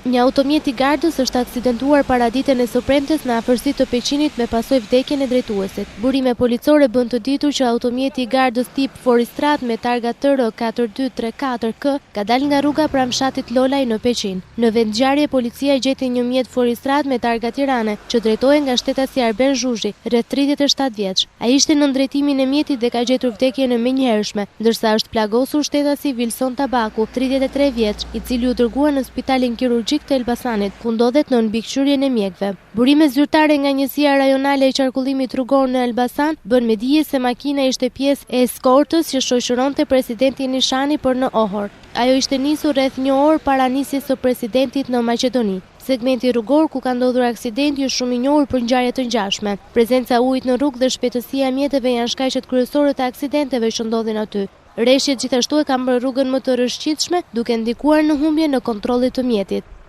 Një automjet i gardës është aksidentuar paraditën e së premtes në afërsi të Peqinit me pasojë vdekjen e drejtuesit. Burime policore bën të ditur që automjeti i gardës tip Foristrat me targa TR 4234K ka dalë nga rruga pranë fshatit Lolaj në Peqin. Në vendngjarje policia gjeti një mjet Foristrat me targa Tirane që drejtohej nga shtetasi Arben Zhuzhi, rreth 37 vjeç. Ai ishte në drejtimin e mjetit dhe ka gjetur vdekjen e menjëhershme, ndërsa është plagosur shtetasi Vilson Tabaku, 33 vjeç, i cili u dërguar në spitalin kirurgjik të Elbasanit, ku ndodhet në mbikëqyrjen e mjekëve. Burime zyrtare nga njësia rajonale e qarkullimit rrugor në Elbasan bën me dije se makina ishte pjesë e eskortës që shoqëronte presidentin Nishani për në Ohor. Ajo ishte nisur rreth një orë para nisjes së presidentit në Maqedoni. Segmenti rrugor ku ka ndodhur aksidenti është shumë i njohur për ngjarje të ngjashme. Prezenca e ujit në rrugë dhe shpejtësia e mjeteve janë shkaqet kryesore të aksidenteve që ndodhin aty. Rreshjet gjithashtu e kanë bërë rrugën më të rrëshqitshme, duke ndikuar në humbje në kontrollit të mjetit.